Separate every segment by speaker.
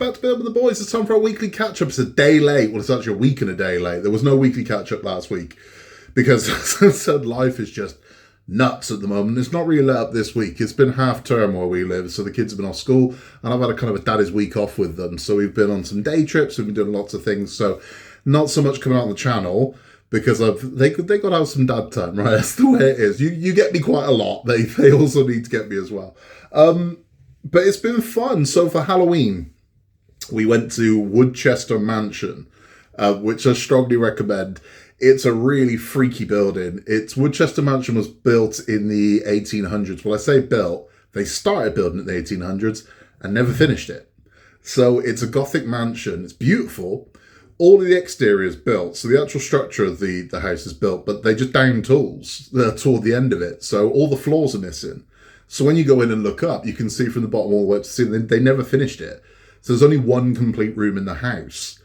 Speaker 1: back to build with the boys. It's time for our weekly catch-up. It's a day late. Well, it's actually a week and a day late. There was no weekly catch-up last week because, as I said, life is just nuts at the moment. It's not really let up this week. It's been half term where we live, so the kids have been off school, and I've had a kind of a daddy's week off with them. So we've been on some day trips. We've been doing lots of things. So not so much coming out on the channel because they got to have some dad time, right? That's the way it is. You get me quite a lot. They also need to get me as well. But it's been fun. So for Halloween, we went to Woodchester Mansion, which I strongly recommend. It's a really freaky building. Woodchester Mansion was built in the 1800s. Well, I say built. They started building it in the 1800s and never finished it. So it's a Gothic mansion. It's beautiful. All of the exterior is built. So the actual structure of the house is built, but they just down tools toward the end of it. So all the floors are missing. So when you go in and look up, you can see from the bottom all the way up to the ceiling, they never finished it. So there's only one complete room in the house.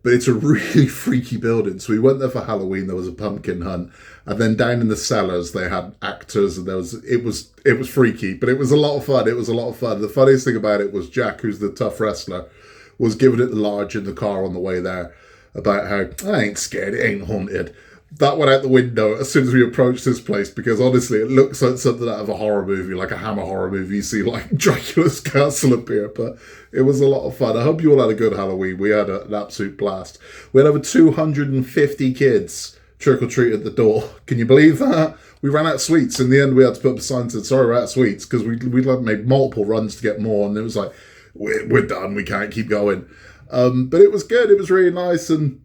Speaker 1: But it's a really freaky building. So we went there for Halloween. There was a pumpkin hunt. And then down in the cellars, they had actors. And it was freaky, but it was a lot of fun. It was a lot of fun. The funniest thing about it was Jack, who's the tough wrestler, was giving it the large in the car on the way there about how, I ain't scared, it ain't haunted. That went out the window as soon as we approached this place because honestly, it looks like something out of a horror movie, like a Hammer horror movie. You see like Dracula's castle appear, but it was a lot of fun. I hope you all had a good Halloween. We had an absolute blast. We had over 250 kids trick-or-treat at the door. Can you believe that? We ran out of sweets. In the end, we had to put up a sign that said, sorry, we're out of sweets because we made multiple runs to get more. And it was like, we're done. We can't keep going. But it was good. It was really nice. And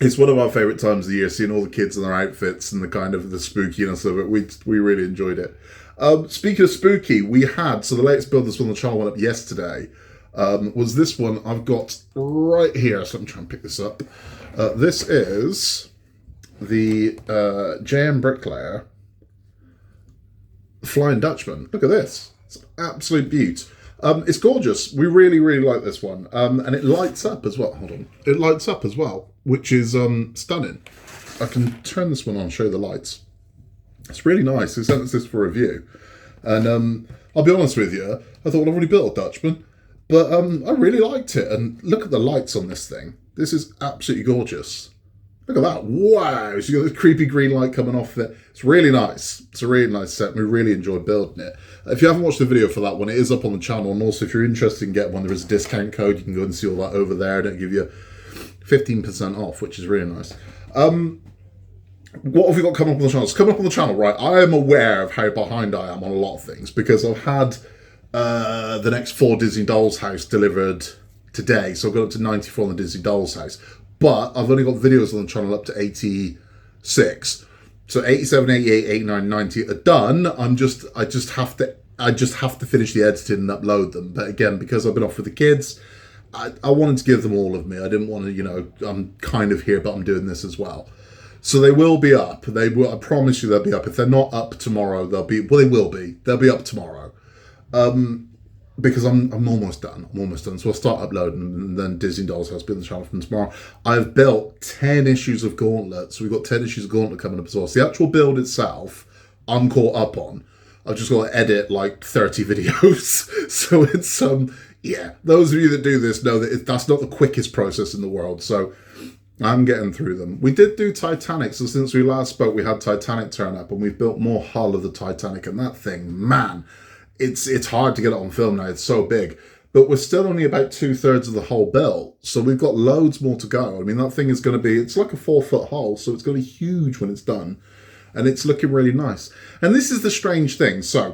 Speaker 1: it's one of our favourite times of the year, seeing all the kids in their outfits and the kind of the spookiness of it. We really enjoyed it. Speaking of spooky, so the latest build that's on the channel went up yesterday, was this one I've got right here. So let me try and pick this up. This is the JM Bricklayer Flying Dutchman. Look at this. It's an absolute beaut. It's gorgeous. We really, really like this one. And it lights up as well. Hold on. It lights up as well, which is stunning. I can turn this one on, show you the lights. It's really nice. They sent us this for review. And I'll be honest with you, I thought, well, I've already built a Dutchman. But I really liked it. And look at the lights on this thing. This is absolutely gorgeous. Look at that. Wow. So you've got this creepy green light coming off it. It's really nice. It's a really nice set. We really enjoyed building it. If you haven't watched the video for that one, it is up on the channel. And also, if you're interested in getting one, there is a discount code. You can go and see all that over there. And it'll give you 15% off, which is really nice. What have we got coming up on the channel? It's coming up on the channel, right? I am aware of how behind I am on a lot of things because I've had the next 4 Disney Dolls house delivered today. So I've got up to 94 on the Disney Dolls house. But I've only got videos on the channel up to 86. So 87, 88, 89, 90 are done. I just have to finish the editing and upload them. But again, because I've been off with the kids, I wanted to give them all of me. I didn't want to, I'm kind of here, but I'm doing this as well. So they will be up. I promise you they'll be up. If they're not up tomorrow, they will be. They'll be up tomorrow. Because I'm almost done. So I'll start uploading, and then Disney Dolls has been on the channel from tomorrow. I've built 10 issues of Gauntlet, so we've got 10 issues of Gauntlet coming up as well. So the actual build itself, I'm caught up on. I've just got to edit like 30 videos. So it's those of you that do this know that that's not the quickest process in the world. So I'm getting through them. We did do Titanic, so since we last spoke, we had Titanic turn up, and we've built more hull of the Titanic, and that thing, man. It's hard to get it on film now. It's so big. But we're still only about 2/3 of the hull built. So we've got loads more to go. I mean, that thing is going to be, it's like a 4-foot hull. So it's going to be huge when it's done. And it's looking really nice. And this is the strange thing. So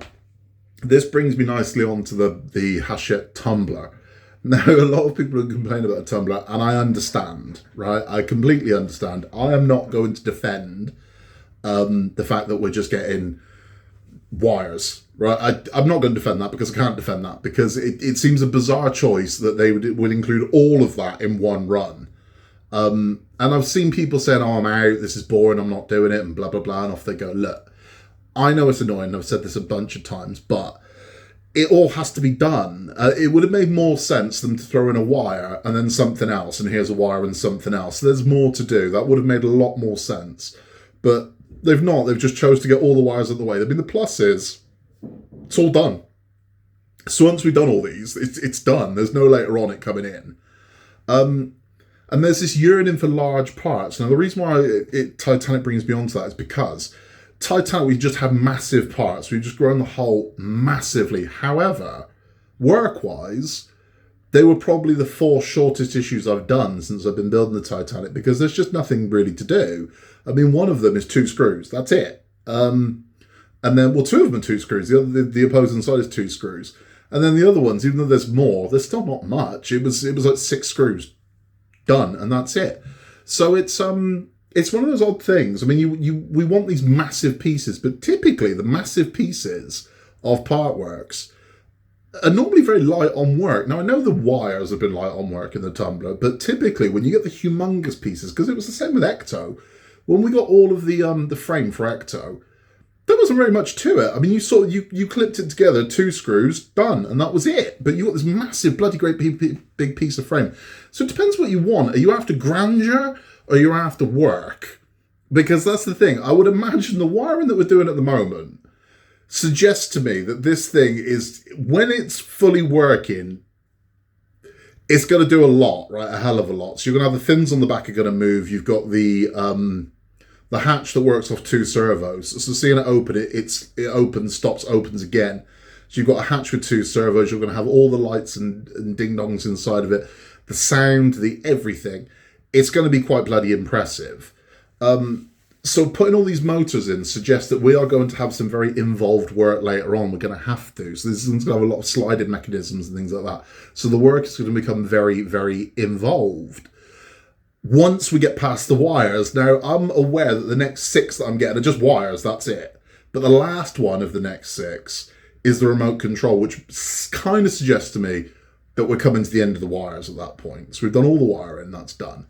Speaker 1: this brings me nicely on to the Hachette tumbler. Now, a lot of people are complaining about a tumbler. And I understand, right? I completely understand. I am not going to defend the fact that we're just getting wires, right? I'm not going to defend that because I can't defend that because it seems a bizarre choice that they would include all of that in one run. And I've seen people saying, oh, I'm out, this is boring, I'm not doing it, and blah, blah, blah, and off they go. Look, I know it's annoying, I've said this a bunch of times, but it all has to be done. It would have made more sense than to throw in a wire and then something else, and here's a wire and something else. There's more to do. That would have made a lot more sense. But they've not. They've just chose to get all the wires out of the way. I mean, the plus is, it's all done. So once we've done all these, it's done. There's no later on it coming in. And there's this yearning for large parts. Now, the reason why Titanic brings me onto that is because Titanic, we just have massive parts. We've just grown the hull massively. However, work-wise, they were probably the 4 shortest issues I've done since I've been building the Titanic, because there's just nothing really to do. I mean, one of them is 2 screws. That's it. And then, well, 2 of them are 2 screws. The opposing side is 2 screws. And then the other ones, even though there's more, there's still not much. It was like 6 screws done, and that's it. So it's one of those odd things. I mean, we want these massive pieces, but typically the massive pieces of part works are normally very light on work. Now, I know the wires have been light on work in the Tumbler, but typically when you get the humongous pieces, because it was the same with Ecto, when we got all of the frame for Ecto, there wasn't very much to it. I mean, you clipped it together, 2 screws, done, and that was it. But you got this massive, bloody great big piece of frame. So it depends what you want. Are you after grandeur, or are you after work? Because that's the thing. I would imagine the wiring that we're doing at the moment suggests to me that this thing is, when it's fully working, it's going to do a lot, right? A hell of a lot. So you're going to have the fins on the back are going to move. You've got the hatch that works off 2 servos. So seeing it open, it opens, stops, opens again. So you've got a hatch with 2 servos. You're going to have all the lights and ding-dongs inside of it. The sound, the everything. It's going to be quite bloody impressive. So putting all these motors in suggests that we are going to have some very involved work later on. We're going to have to. So this is going to have a lot of sliding mechanisms and things like that. So the work is going to become very, very involved. Once we get past the wires, now I'm aware that the next 6 that I'm getting are just wires, that's it. But the last one of the next 6 is the remote control, which kind of suggests to me that we're coming to the end of the wires at that point. So we've done all the wiring, that's done.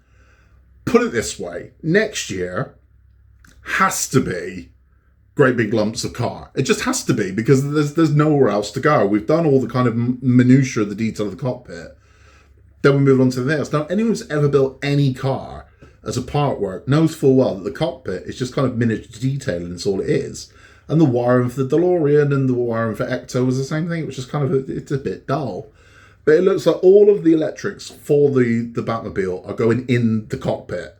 Speaker 1: Put it this way, next year has to be great big lumps of car. It just has to be, because there's nowhere else to go. We've done all the kind of minutiae of the detail of the cockpit. Then we move on to the next. Now, anyone who's ever built any car as a part work knows full well that the cockpit is just kind of miniature detailing, that's all it is. And the wiring for the DeLorean and the wiring for Ecto was the same thing. It was just kind of, it's a bit dull. But it looks like all of the electrics for the Batmobile are going in the cockpit.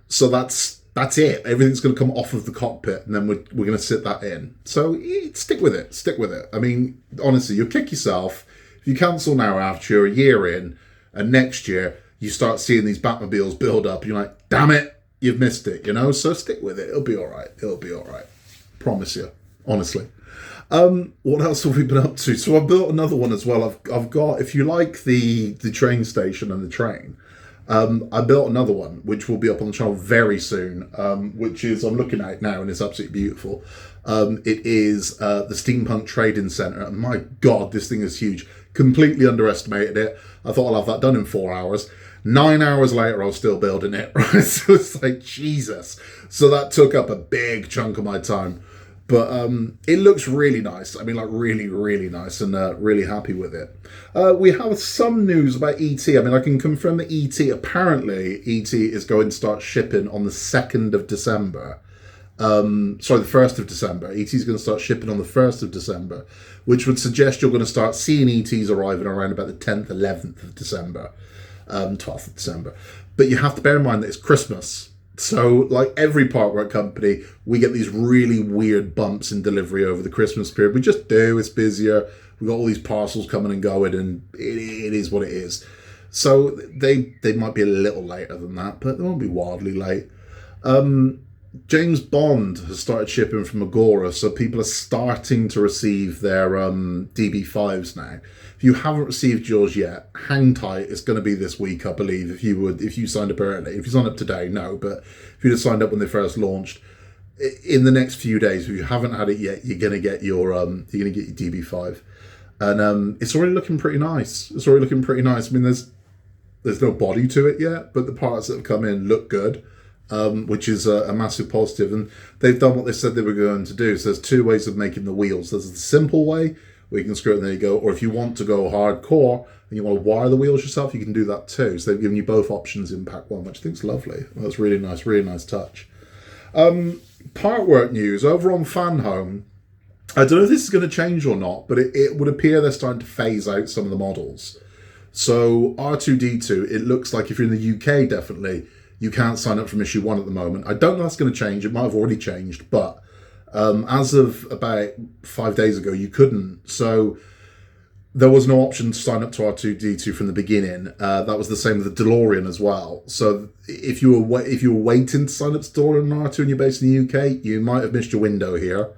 Speaker 1: So that's it. Everything's going to come off of the cockpit, and then we're going to sit that in. So stick with it. Stick with it. I mean, honestly, you'll kick yourself if you cancel now after you're a year in, and next year you start seeing these Batmobiles build up, and you're like, damn it, you've missed it, you know? So stick with it. It'll be all right. It'll be all right. Promise you. Honestly. What else have we been up to? So I built another one as well. I've got, if you like the train station and the train, I built another one, which will be up on the channel very soon, which is, I'm looking at it now, and it's absolutely beautiful. It is the Steampunk Trading Centre, and my God, this thing is huge. Completely underestimated it. I thought I'll have that done in 4 hours. 9 hours later, I was still building it, right? So it's like, Jesus. So that took up a big chunk of my time. But it looks really nice. I mean, like really, really nice, and really happy with it. We have some news about ET. I mean, I can confirm that ET, apparently, ET is going to start shipping on the 2nd of December. Sorry, the 1st of December. ET is going to start shipping on the 1st of December, which would suggest you're going to start seeing ETs arriving around about the 10th, 11th of December, 12th of December. But you have to bear in mind that it's Christmas. So, like every part work company, we get these really weird bumps in delivery over the Christmas period. We just do. It's busier. We've got all these parcels coming and going, and it is what it is. So they might be a little later than that, but they won't be wildly late. James Bond has started shipping from Agora, so people are starting to receive their DB5s now. If you haven't received yours yet, hang tight. It's going to be this week, I believe. If you signed up early, if you signed up today, no. But if you'd have signed up when they first launched, in the next few days, if you haven't had it yet, you're going to get your DB5, and it's already looking pretty nice. It's already looking pretty nice. I mean, there's no body to it yet, but the parts that have come in look good. Which is a massive positive, and they've done what they said they were going to do. So there's 2 ways of making the wheels. There's the simple way, where you can screw it and there you go, or if you want to go hardcore and you want to wire the wheels yourself, you can do that too. So they've given you both options in pack 1, which I think is lovely. That's really nice touch. Part work news over on Funhole. I don't know if this is going to change or not, but it would appear they're starting to phase out some of the models. So R2-D2, it looks like if you're in the UK, definitely, you can't sign up from issue 1 at the moment. I don't know if that's going to change. It might have already changed, but as of about 5 days ago, you couldn't. So there was no option to sign up to R2-D2 from the beginning. That was the same with the DeLorean as well. So if you were waiting to sign up to DeLorean and R2 and you're based in the UK, you might have missed your window here,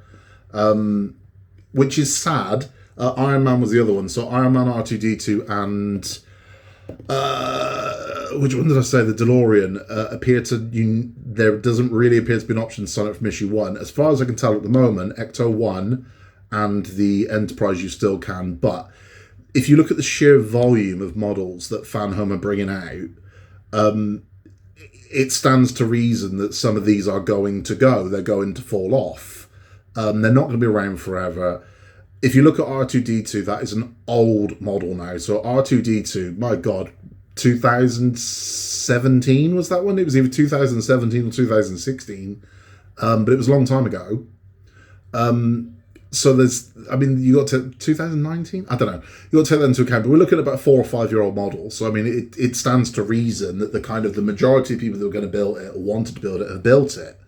Speaker 1: which is sad. Iron Man was the other one. So Iron Man, R2-D2, and which one did I say? The DeLorean appear to there doesn't really appear to be an option to sign up from issue 1. As far as I can tell at the moment, Ecto 1 and the Enterprise you still can, but if you look at the sheer volume of models that Funhole are bringing out, it stands to reason that some of these are going to go. They're going to fall off. They're not going to be around forever. If you look at R2-D2, that is an old model now. So R2-D2, my God, 2017 was that one? It was either 2017 or 2016, but it was a long time ago. So you got to 2019? I don't know. You got to take that into account. But we're looking at about 4 or 5 year old models. So, I mean, it stands to reason that the majority of people that were going to build it or wanted to build it have built it.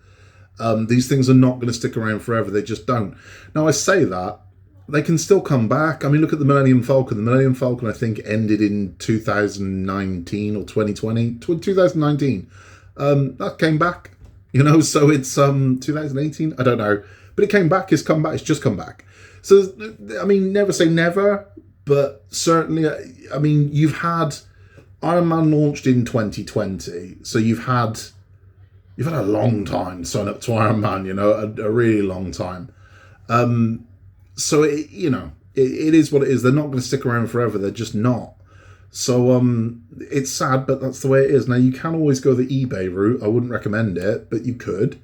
Speaker 1: These things are not going to stick around forever. They just don't. Now, I say that. They can still come back. I mean, look at the Millennium Falcon. The Millennium Falcon, I think, ended in 2019 or 2020. 2019. That came back. So it's 2018. I don't know. But it came back, it's come back, it's just come back. So, I mean, never say never, but certainly, I mean, you've had Iron Man launched in 2020, so you've had a long time to sign up to Iron Man, a really long time. So, it is what it is. They're not going to stick around forever, they're just not. So, it's sad, but that's the way it is. Now, you can always go the eBay route. I wouldn't recommend it, but you could.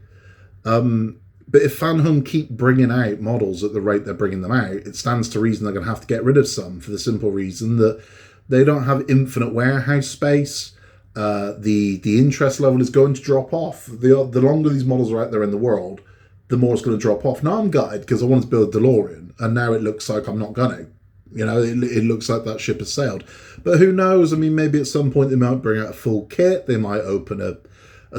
Speaker 1: But if Funhole keep bringing out models at the rate they're bringing them out, it stands to reason they're going to have to get rid of some for the simple reason that they don't have infinite warehouse space. The interest level is going to drop off. The longer these models are out there in the world, the more it's going to drop off. Now I'm gutted because I wanted to build a DeLorean, and now it looks like I'm not going to. It looks like that ship has sailed. But who knows? I mean, maybe at some point they might bring out a full kit. They might open a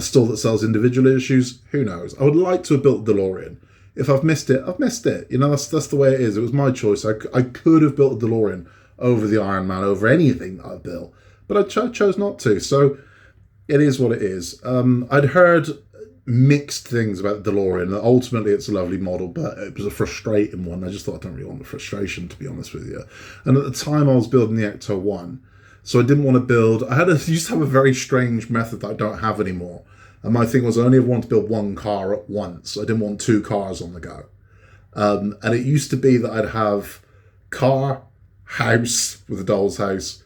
Speaker 1: store that sells individual issues. Who knows? I would like to have built a DeLorean. If I've missed it, I've missed it. That's the way it is. It was my choice. I could have built a DeLorean over the Iron Man, over anything that I've built. But I chose not to. So it is what it is. I'd heard mixed things about the DeLorean. Ultimately, it's a lovely model, but it was a frustrating one. I just thought I don't really want the frustration, to be honest with you. And at the time, I was building the Ecto 1. So I didn't want to build. I used to have a very strange method that I don't have anymore. And my thing was I only ever wanted to build one car at once. I didn't want 2 cars on the go. And it used to be that I'd have car, house with a doll's house,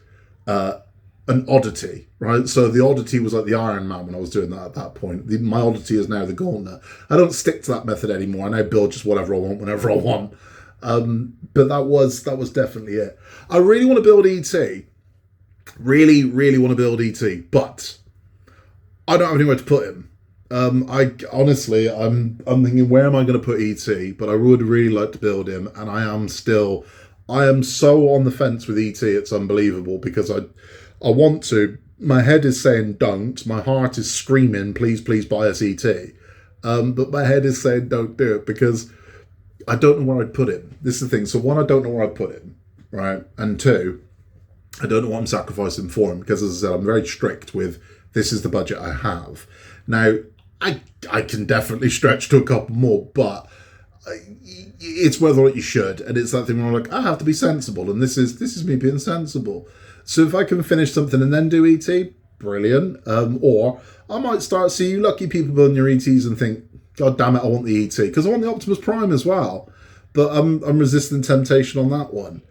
Speaker 1: an oddity, right? So the oddity was like the Iron Man when I was doing that at that point. My oddity is now the Gauntlet. I don't stick to that method anymore. I now build just whatever I want, whenever I want. But that was definitely it. I really want to build ET. Really, really want to build ET, but I don't have anywhere to put him. I'm thinking, where am I going to put ET? But I would really like to build him, and I am so on the fence with ET. It's unbelievable because I want to. My head is saying don't. My heart is screaming, please buy us ET. But my head is saying don't do it because I don't know where I'd put him. This is the thing. So 1, I don't know where I'd put him, right? And 2, I don't know what I'm sacrificing for him because, as I said, I'm very strict with this is the budget I have. Now, I can definitely stretch to a couple more, but it's whether or not you should. And it's that thing where I'm like, I have to be sensible, and this is me being sensible. So if I can finish something and then do ET, brilliant. Or I might start see you lucky people building your ETs and think, God damn it, I want the ET because I want the Optimus Prime as well. But I'm resisting temptation on that one.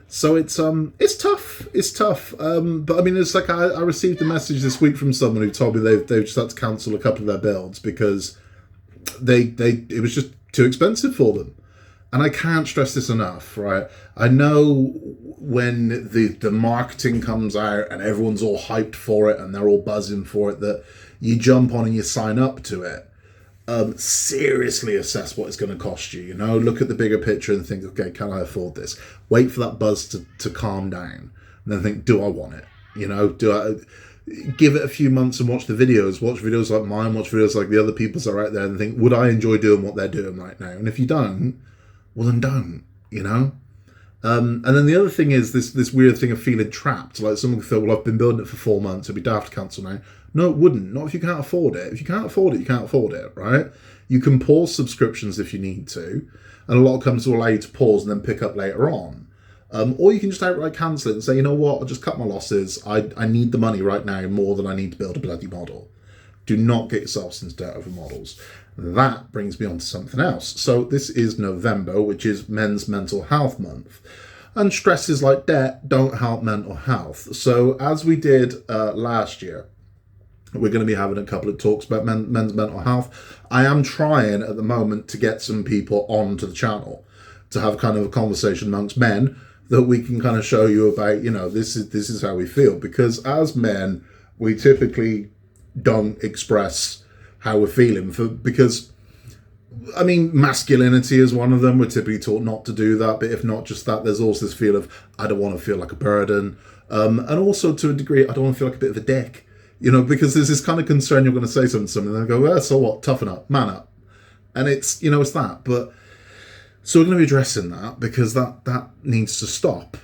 Speaker 1: So it's tough. It's tough. But I mean, it's like I received a message this week from someone who told me they've just had to cancel a couple of their builds because it was just too expensive for them. And I can't stress this enough, right? I know when the marketing comes out and everyone's all hyped for it and they're all buzzing for it, that you jump on and you sign up to it. seriously assess what it's going to cost you. You know, look at the bigger picture and think, okay, can I afford this? Wait for that buzz to calm down, and then think, do I want it? You know, do I give it a few months and watch the videos? Watch videos like mine, watch videos like the other people's that are out there, and think, would I enjoy doing what they're doing right now? And if you don't, well then don't. You know. And then the other thing is this weird thing of feeling trapped. Like someone could feel, well, I've been building it for 4 months. It'd be daft to cancel now. No, it wouldn't. Not if you can't afford it. If you can't afford it, you can't afford it, right? You can pause subscriptions if you need to. And a lot of companies will allow you to pause and then pick up later on. Or you can just outright cancel it and say, you know what, I'll just cut my losses. I need the money right now more than I need to build a bloody model. Do not get yourselves into debt over models. That brings me on to something else. So this is November, which is Men's Mental Health Month. And stresses like debt don't help mental health. So as we did last year, we're going to be having a couple of talks about men's mental health. I am trying at the moment to get some people onto the channel to have kind of a conversation amongst men that we can kind of show you about, you know, this is how we feel. Because as men, we typically don't express how we're feeling because I mean, masculinity is one of them. We're typically taught not to do that, but if not just that, there's also this feel of I don't want to feel like a burden, and also to a degree I don't want to feel like a bit of a dick, you know, because there's this kind of concern you're going to say something to someone and they go, well, so what, toughen up, man up, and it's, you know, it's that. But so we're going to be addressing that because that needs to stop.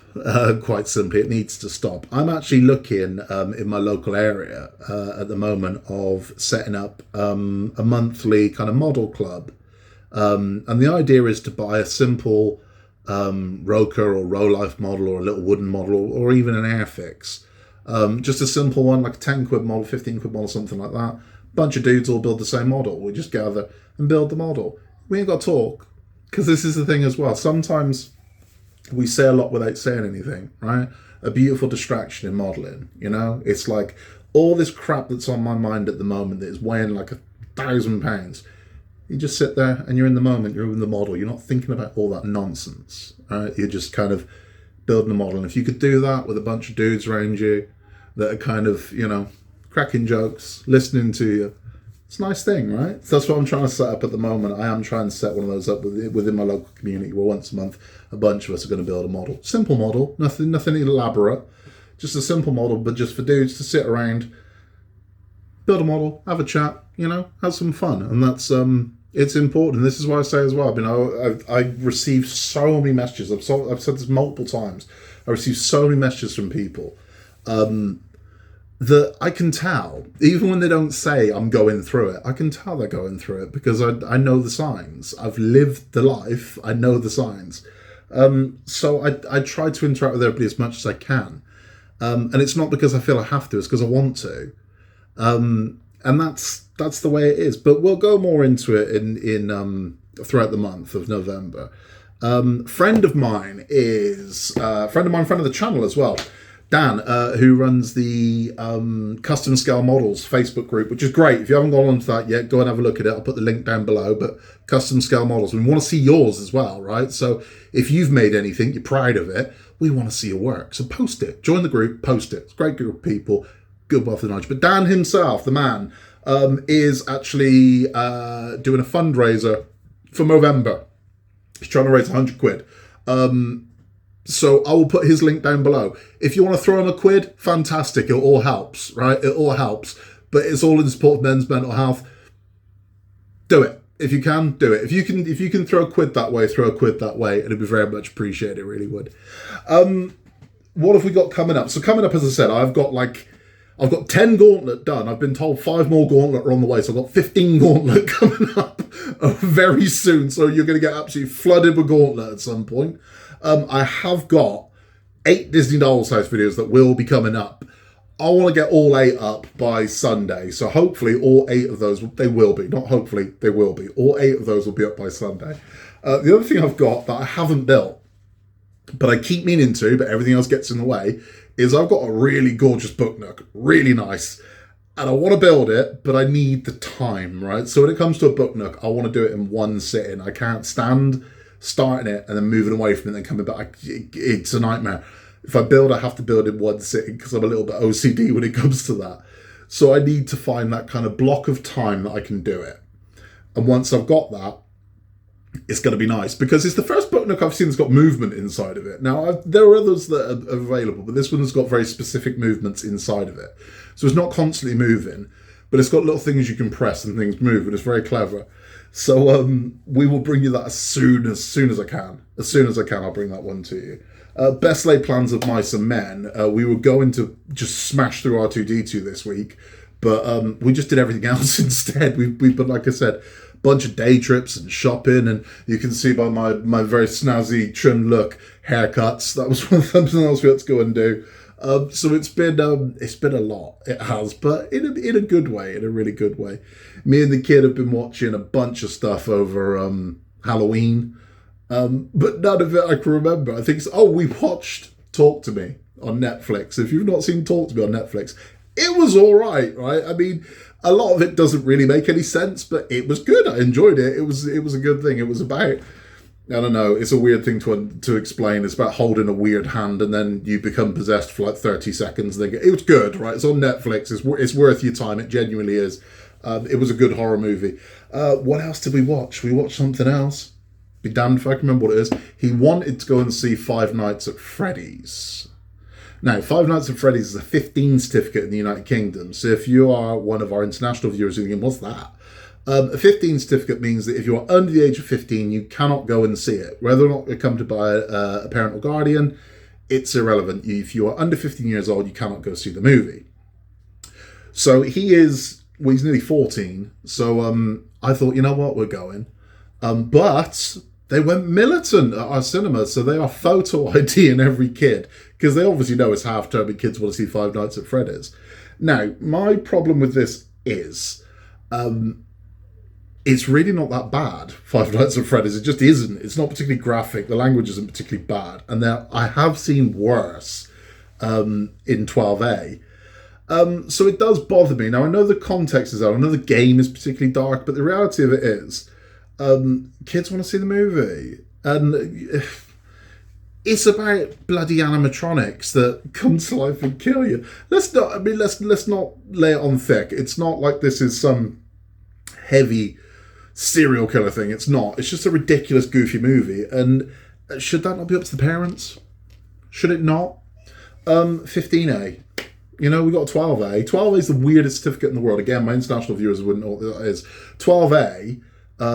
Speaker 1: Quite simply, it needs to stop. I'm actually looking in my local area at the moment of setting up a monthly kind of model club. And the idea is to buy a simple Roker or Row-Life model or a little wooden model or even an Airfix. Just a simple one, like a 10 quid model, 15 quid model, something like that. Bunch of dudes all build the same model. We just gather and build the model. We ain't got to talk. Because this is the thing as well. Sometimes we say a lot without saying anything, right? A beautiful distraction in modelling, you know? It's like all this crap that's on my mind at the moment that is weighing like 1,000 pounds. You just sit there and you're in the moment, you're in the model. You're not thinking about all that nonsense, right? You're just kind of building a model. And if you could do that with a bunch of dudes around you that are kind of, you know, cracking jokes, listening to you, it's a nice thing, right? So that's what I'm trying to set up at the moment. I am trying to set one of those up within my local community where once a month, a bunch of us are going to build a model. Simple model, nothing elaborate, just a simple model, but just for dudes to sit around, build a model, have a chat, you know, have some fun. And that's, it's important. This is why I say as well, you know, I receive so many messages. I've said this multiple times. I receive so many messages from people that I can tell, even when they don't say I'm going through it, I can tell they're going through it because I know the signs. I've lived the life. I know the signs. So I try to interact with everybody as much as I can. And it's not because I feel I have to, it's because I want to. And that's the way it is. But we'll go more into it in throughout the month of November. Friend of mine, friend of the channel as well, Dan, who runs the Custom Scale Models Facebook group, which is great. If you haven't gone onto that yet, go and have a look at it. I'll put the link down below. But Custom Scale Models, we want to see yours as well, right? So if you've made anything, you're proud of it, we want to see your work. So post it. Join the group, post it. It's a great group of people, good wealth of knowledge. But Dan himself, the man, is actually doing a fundraiser for November. He's trying to raise 100 quid. So I will put his link down below. If you want to throw him a quid, fantastic. It all helps, right? It all helps. But it's all in support of men's mental health. Do it. If you can, do it. If you can throw a quid that way, throw a quid that way. It'd be very much appreciated. It really would. What have we got coming up? So coming up, as I said, I've got 10 gauntlet done. I've been told 5 more gauntlet are on the way. So I've got 15 gauntlet coming up very soon. So you're going to get absolutely flooded with gauntlet at some point. I have got 8 Disney Doll's House videos that will be coming up. I want to get all 8 up by Sunday. So hopefully all 8 of those, they will be. Not hopefully, they will be. All 8 of those will be up by Sunday. The other thing I've got that I haven't built, but I keep meaning to, but everything else gets in the way, is I've got a really gorgeous book nook. Really nice. And I want to build it, but I need the time, right? So when it comes to a book nook, I want to do it in one sitting. I can't stand starting it and then moving away from it and then coming back. It's a nightmare. If I build, I have to build in one sitting because I'm a little bit OCD when it comes to that. So I need to find that kind of block of time that I can do it. And once I've got that, it's going to be nice, because it's the first book nook I've seen that's got movement inside of it. Now, there are others that are available, but this one has got very specific movements inside of it. So it's not constantly moving, but it's got little things you can press and things move, and it's very clever. So we will bring you that as soon as I can. As soon as I can, I'll bring that one to you. Best laid plans of mice and men. We were going to just smash through R2-D2 this week, but we just did everything else instead. But like I said, bunch of day trips and shopping, and you can see by my very snazzy trim look, haircuts. That was one of them else we had to go and do. So it's been a lot. It has, but in a good way, in a really good way. Me and the kid have been watching a bunch of stuff over Halloween, but none of it I can remember. I think we watched Talk to Me on Netflix. If you've not seen Talk to Me on Netflix, it was all right. I mean, a lot of it doesn't really make any sense, but it was good. I enjoyed it. It was a good thing. It was about, I don't know, it's a weird thing to explain. It's about holding a weird hand and then you become possessed for like 30 seconds. It was good, right? It's on Netflix. It's worth your time. It genuinely is. It was a good horror movie. What else did we watch? We watched something else. Be damned if I can remember what it is. He wanted to go and see Five Nights at Freddy's. Now, Five Nights at Freddy's is a 15 certificate in the United Kingdom. So if you are one of our international viewers thinking, what's that? A 15 certificate means that if you are under the age of 15, you cannot go and see it. Whether or not accompanied by a parent or guardian, it's irrelevant. If you are under 15 years old, you cannot go see the movie. So he's nearly 14. So I thought, you know what, we're going. But they went militant at our cinema, so they are photo IDing every kid, because they obviously know it's half term and kids want to see Five Nights at Freddy's. Now, my problem with this is, it's really not that bad, Five Nights at Freddy's. It just isn't. It's not particularly graphic. The language isn't particularly bad. And now I have seen worse in 12A. So it does bother me. Now, I know the context is out. I know the game is particularly dark, but the reality of it is, kids want to see the movie. And it's about bloody animatronics that come to life and kill you. Let's not lay it on thick. It's not like this is some heavy serial killer thing. It's not. It's just a ridiculous, goofy movie. And should that not be up to the parents? Should it not? 15A. You know, we got 12A. 12A is the weirdest certificate in the world. Again, my international viewers wouldn't know what that is. 12A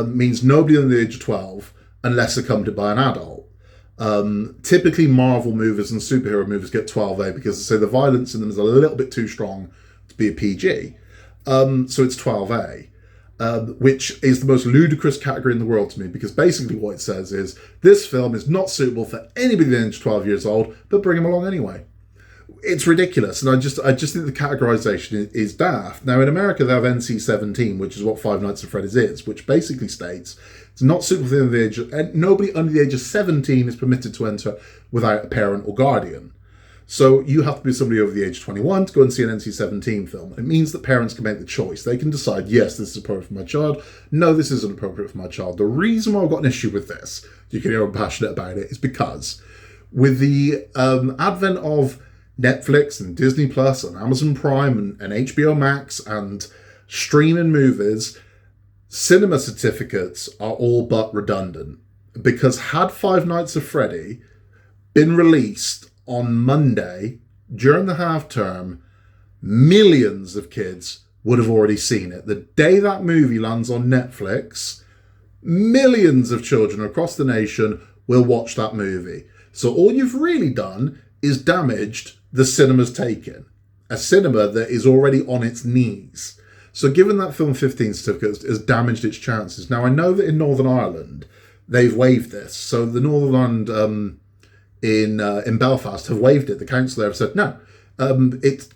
Speaker 1: means nobody under the age of 12 unless accompanied by an adult. Typically, Marvel movies and superhero movies get 12A because they say the violence in them is a little bit too strong to be a PG. So it's 12A. Which is the most ludicrous category in the world to me, because basically what it says is this film is not suitable for anybody under 12 years old, but bring them along anyway. It's ridiculous, and I just think the categorization is daft. Now, in America, they have NC-17, which is what Five Nights at Freddy's is, which basically states it's not suitable for the age of, and nobody under the age of 17 is permitted to enter without a parent or guardian. So you have to be somebody over the age of 21 to go and see an NC-17 film. It means that parents can make the choice. They can decide, yes, this is appropriate for my child. No, this isn't appropriate for my child. The reason why I've got an issue with this, you can hear I'm passionate about it, is because with the advent of Netflix and Disney Plus and Amazon Prime and HBO Max and streaming movies, cinema certificates are all but redundant. Because had Five Nights at Freddy been released on Monday during the half term, millions of kids would have already seen it. The day that movie lands on Netflix, millions of children across the nation will watch that movie. So all you've really done is damaged the cinema's taken. A cinema that is already on its knees. So given that film 15 certificate has damaged its chances. Now, I know that in Northern Ireland, they've waived this. So the Northern Ireland in Belfast have waived it. The council there have said, no,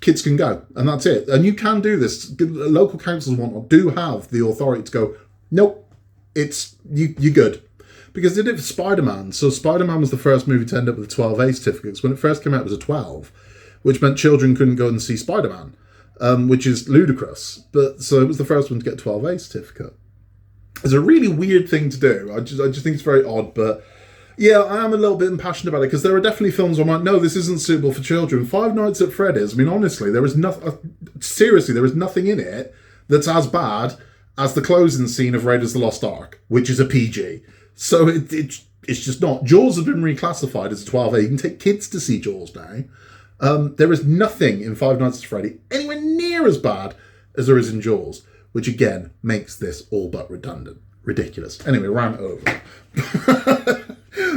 Speaker 1: kids can go, and that's it. And you can do this. Local councils do have the authority to go, nope, it's you're good. Because they did it for Spider-Man. So Spider-Man was the first movie to end up with 12A certificates. When it first came out, it was a 12, which meant children couldn't go and see Spider-Man, which is ludicrous. But so it was the first one to get a 12A certificate. It's a really weird thing to do. I just think it's very odd. But yeah, I am a little bit impassioned about it, because there are definitely films where I'm like, no, this isn't suitable for children. Five Nights at Freddy's, I mean, honestly, there is nothing. Seriously, there is nothing in it that's as bad as the closing scene of Raiders of the Lost Ark, which is a PG. So it's just not. Jaws has been reclassified as a 12A. You can take kids to see Jaws now. There is nothing in Five Nights at Freddy anywhere near as bad as there is in Jaws, which again makes this all but redundant. Ridiculous. Anyway, rant over.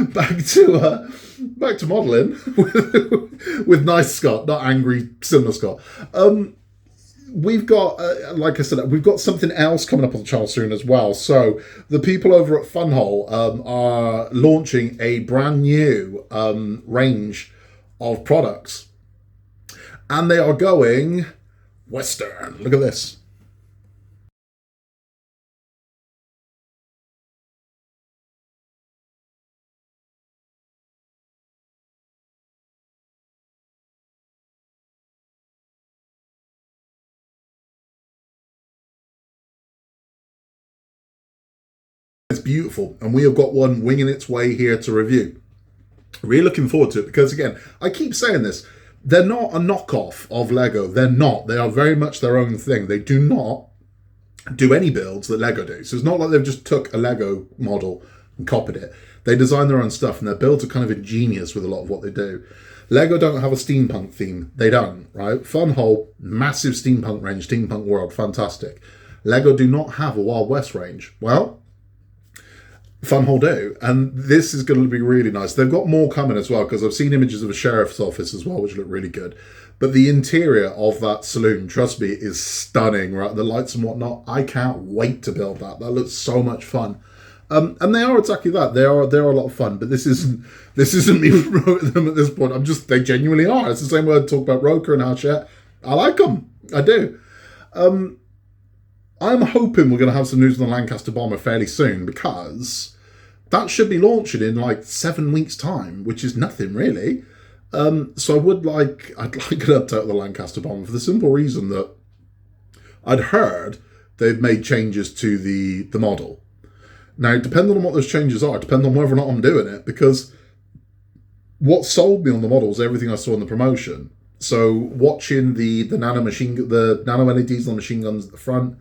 Speaker 1: back to modelling with nice Scott, not angry cinema Scott. We've got, like I said, we've got something else coming up on the channel soon as well. So the people over at Funhole are launching a brand new range of products. And they are going Western. Look at this. It's beautiful, and we have got one winging its way here to review. Really looking forward to it because, again, I keep saying this, they're not a knockoff of Lego. They're not. They are very much their own thing. They do not do any builds that Lego do. So it's not like they've just took a Lego model and copied it. They design their own stuff, and their builds are kind of ingenious with a lot of what they do. Lego don't have a steampunk theme. They don't, right? Funhole, massive steampunk range, steampunk world, fantastic. Lego do not have a Wild West range. Well, Funhole do, and this is going to be really nice. They've got more coming as well, because I've seen images of a sheriff's office as well, which look really good. But the interior of that saloon, trust me, is stunning, right? The lights and whatnot. I can't wait to build that. That looks so much fun. And they are exactly that. They are a lot of fun, but this isn't me promoting them at this point. They genuinely are. It's the same way I talk about Roker and Hachette. I like them. I do. I'm hoping we're going to have some news on the Lancaster bomber fairly soon, because that should be launching in like 7 weeks' time, which is nothing really. So I'd like an update of the Lancaster bomber for the simple reason that I'd heard they've made changes to the model. Now, depending on what those changes are, depends on whether or not I'm doing it, because what sold me on the model is everything I saw in the promotion. So watching the nano LEDs on the machine guns at the front,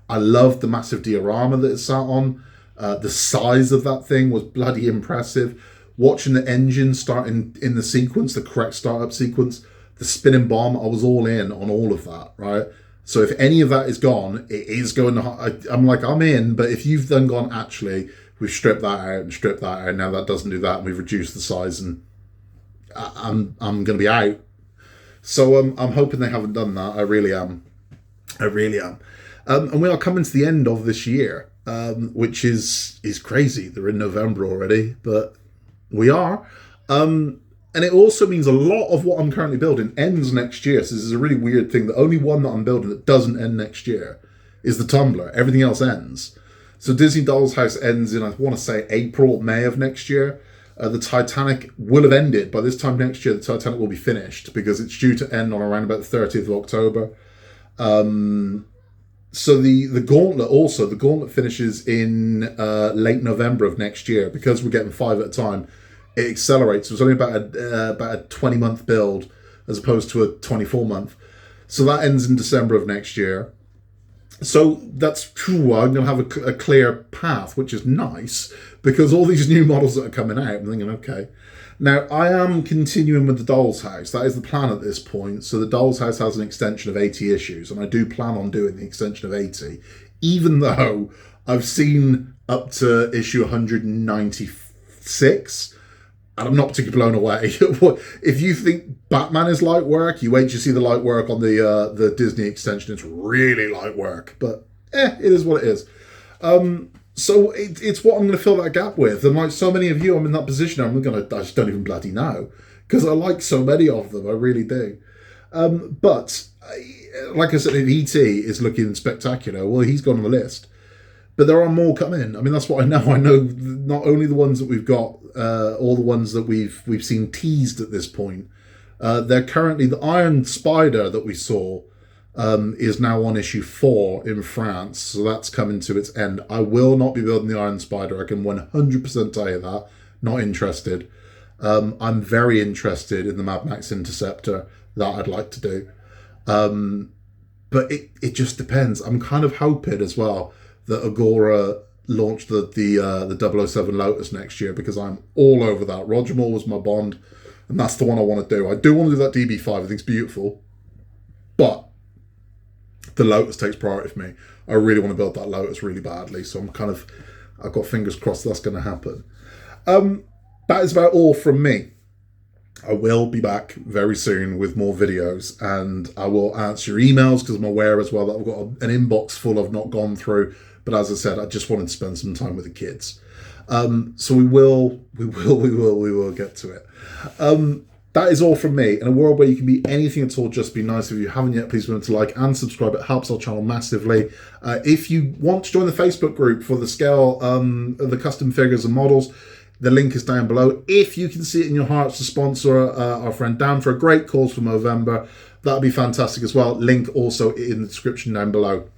Speaker 1: I loved the massive diorama that it sat on. The size of that thing was bloody impressive. Watching the engine start in the sequence, the correct startup sequence, the spinning bomb, I was all in on all of that, right? So if any of that is gone, it is going to... I'm in, but if you've then gone, actually, we've stripped that out and stripped that out, now that doesn't do that, and we've reduced the size, and I'm going to be out. So I'm hoping they haven't done that. I really am. And we are coming to the end of this year, which is crazy. They're in November already, but we are. And it also means a lot of what I'm currently building ends next year. So this is a really weird thing. The only one that I'm building that doesn't end next year is the Tumbler. Everything else ends. So Disney Doll's House ends in, I want to say, April, May of next year. The Titanic will have ended. By this time next year, the Titanic will be finished, because it's due to end on around about the 30th of October. So the Gauntlet finishes in late November of next year. Because we're getting 5 at a time, it accelerates. So it's only about a 20-month build as opposed to a 24-month. So that ends in December of next year. So that's true. I'm going to have a clear path, which is nice, because all these new models that are coming out, I'm thinking, okay. Now, I am continuing with the Doll's House. That is the plan at this point. So the Doll's House has an extension of 80 issues, and I do plan on doing the extension of 80, even though I've seen up to issue 196, and I'm not particularly blown away. If you think Batman is light work, you wait to see the light work on the Disney extension. It's really light work, but it is what it is. So it's what I'm going to fill that gap with. And like so many of you, I'm in that position. I just don't even bloody know, because I like so many of them. I really do. But like I said, E.T. is looking spectacular. Well, he's gone on the list. But there are more coming. I mean, that's what I know. I know not only the ones that we've got, all the ones that we've seen teased at this point. They're currently, the Iron Spider that we saw is now on issue 4 in France. So that's coming to its end. I will not be building the Iron Spider. I can 100% tell you that. Not interested. I'm very interested in the Mad Max Interceptor. That I'd like to do. But it just depends. I'm kind of hoping as well that Agora launched the 007 Lotus next year, because I'm all over that. Roger Moore was my Bond, and that's the one I want to do. I do want to do that DB5. I think it's beautiful, but the Lotus takes priority for me. I really want to build that Lotus really badly, so I've got fingers crossed that's going to happen. That is about all from me. I will be back very soon with more videos, and I will answer your emails, because I'm aware as well that I've got an inbox full I've not gone through. But as I said, I just wanted to spend some time with the kids. So we will get to it. That is all from me. In a world where you can be anything at all, just be nice. If you haven't yet, please remember to like and subscribe. It helps our channel massively. If you want to join the Facebook group for the scale, the custom figures and models, the link is down below. If you can see it in your hearts to sponsor our friend Dan for a great cause for Movember, that'd be fantastic as well. Link also in the description down below.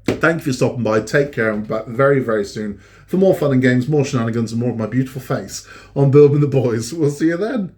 Speaker 1: Thank you for stopping by. Take care. I'm back very, very soon for more fun and games, more shenanigans, and more of my beautiful face on Building the Boys. We'll see you then.